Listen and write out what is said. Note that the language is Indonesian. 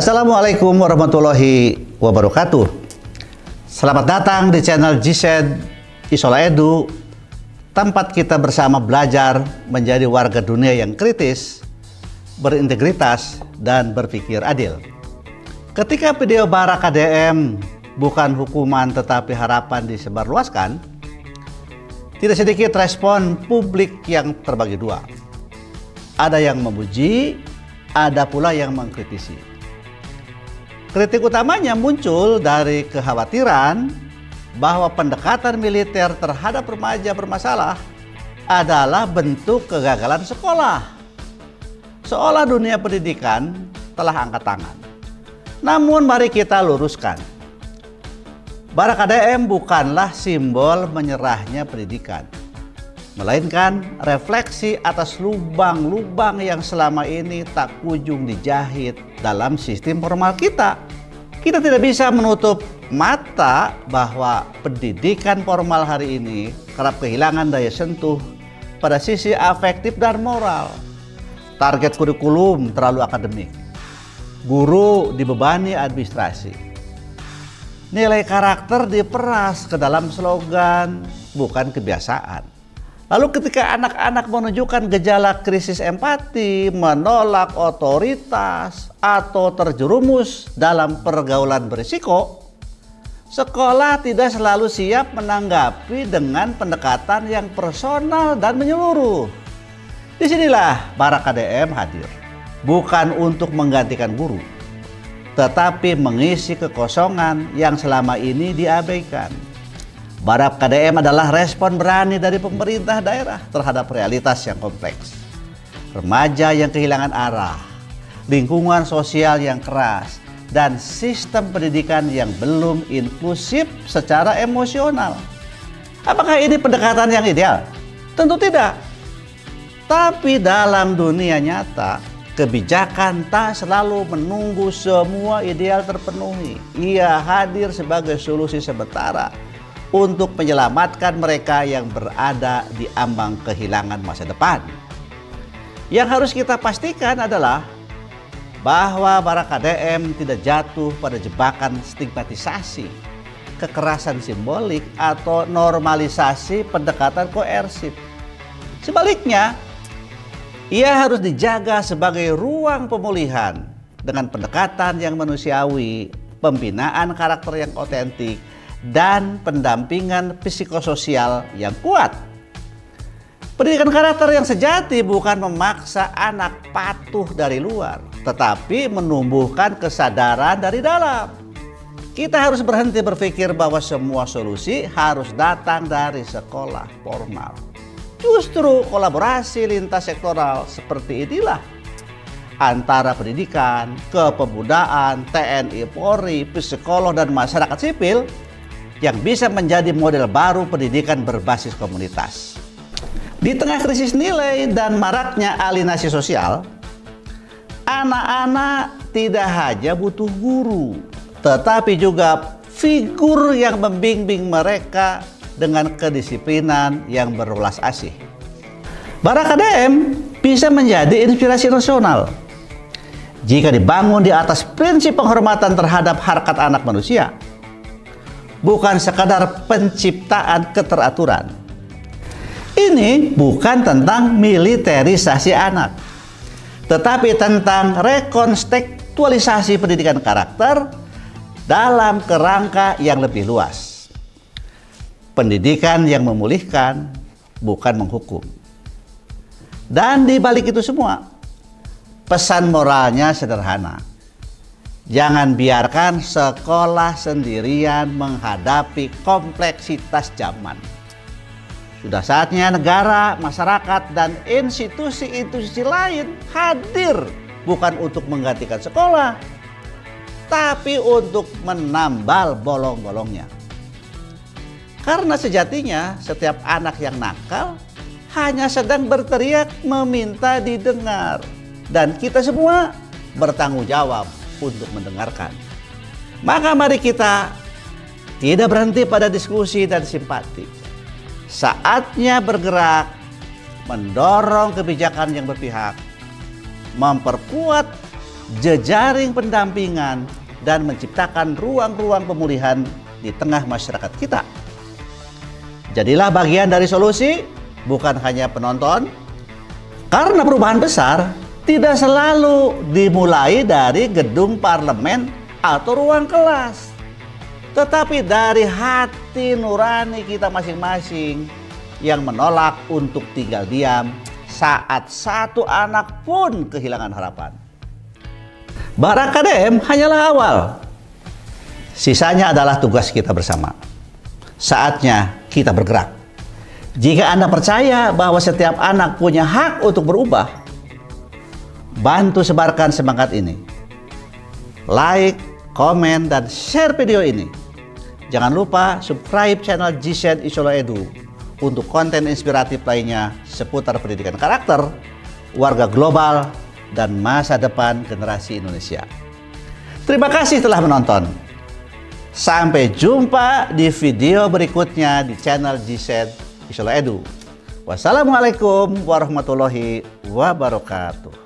Assalamualaikum warahmatullahi wabarakatuh. Selamat datang di channel GZ Isola Edu, tempat kita bersama belajar menjadi warga dunia yang kritis, berintegritas, dan berpikir adil. Ketika video Bara KDM bukan hukuman tetapi harapan disebarluaskan, tidak sedikit respon publik yang terbagi dua. Ada yang memuji, ada pula yang mengkritisi. Kritik utamanya muncul dari kekhawatiran bahwa pendekatan militer terhadap remaja bermasalah adalah bentuk kegagalan sekolah, seolah dunia pendidikan telah angkat tangan. Namun mari kita luruskan, Bara KDM bukanlah simbol menyerahnya pendidikan, melainkan refleksi atas lubang-lubang yang selama ini tak kunjung dijahit dalam sistem formal kita. Kita tidak bisa menutup mata bahwa pendidikan formal hari ini kerap kehilangan daya sentuh pada sisi afektif dan moral. Target kurikulum terlalu akademik, guru dibebani administrasi, nilai karakter diperas ke dalam slogan, bukan kebiasaan. Lalu ketika anak-anak menunjukkan gejala krisis empati, menolak otoritas, atau terjerumus dalam pergaulan berisiko, sekolah tidak selalu siap menanggapi dengan pendekatan yang personal dan menyeluruh. Disinilah Bara KDM hadir, bukan untuk menggantikan guru, tetapi mengisi kekosongan yang selama ini diabaikan. Bara KDM adalah respon berani dari pemerintah daerah terhadap realitas yang kompleks. Remaja yang kehilangan arah, lingkungan sosial yang keras, dan sistem pendidikan yang belum inklusif secara emosional. Apakah ini pendekatan yang ideal? Tentu tidak. Tapi dalam dunia nyata, kebijakan tak selalu menunggu semua ideal terpenuhi. Ia hadir sebagai solusi sementara untuk menyelamatkan mereka yang berada di ambang kehilangan masa depan. Yang harus kita pastikan adalah bahwa Bara KDM tidak jatuh pada jebakan stigmatisasi, kekerasan simbolik, atau normalisasi pendekatan koersif. Sebaliknya, ia harus dijaga sebagai ruang pemulihan dengan pendekatan yang manusiawi, pembinaan karakter yang otentik, dan pendampingan psikososial yang kuat. Pendidikan karakter yang sejati bukan memaksa anak patuh dari luar, tetapi menumbuhkan kesadaran dari dalam. Kita harus berhenti berpikir bahwa semua solusi harus datang dari sekolah formal. Justru kolaborasi lintas sektoral seperti inilah antara pendidikan, kepemudaan, TNI, Polri, psikolog, dan masyarakat sipil yang bisa menjadi model baru pendidikan berbasis komunitas. Di tengah krisis nilai dan maraknya alienasi sosial, anak-anak tidak hanya butuh guru, tetapi juga figur yang membimbing mereka dengan kedisiplinan yang berulas asih. Bara KDM bisa menjadi inspirasi nasional jika dibangun di atas prinsip penghormatan terhadap harkat anak manusia, bukan sekadar penciptaan keteraturan. Ini bukan tentang militerisasi anak, tetapi tentang rekontekstualisasi pendidikan karakter dalam kerangka yang lebih luas. Pendidikan yang memulihkan, bukan menghukum. Dan di balik itu semua, pesan moralnya sederhana. Jangan biarkan sekolah sendirian menghadapi kompleksitas zaman. Sudah saatnya negara, masyarakat, dan institusi-institusi lain hadir bukan untuk menggantikan sekolah, tapi untuk menambal bolong-bolongnya. Karena sejatinya setiap anak yang nakal hanya sedang berteriak meminta didengar, dan kita semua bertanggung jawab untuk mendengarkan. Maka mari kita tidak berhenti pada diskusi dan simpati. Saatnya bergerak, mendorong kebijakan yang berpihak, memperkuat jejaring pendampingan, dan menciptakan ruang-ruang pemulihan di tengah masyarakat kita. Jadilah bagian dari solusi, bukan hanya penonton, karena perubahan besar tidak selalu dimulai dari gedung parlemen atau ruang kelas, tetapi dari hati nurani kita masing-masing yang menolak untuk tinggal diam saat satu anak pun kehilangan harapan. Barakadem hanyalah awal. Sisanya adalah tugas kita bersama. Saatnya kita bergerak. Jika Anda percaya bahwa setiap anak punya hak untuk berubah, bantu sebarkan semangat ini. Like, komen, dan share video ini. Jangan lupa subscribe channel GZ Isola Edu untuk konten inspiratif lainnya seputar pendidikan karakter, warga global, dan masa depan generasi Indonesia. Terima kasih telah menonton. Sampai jumpa di video berikutnya di channel GZ Isola Edu. Wassalamualaikum warahmatullahi wabarakatuh.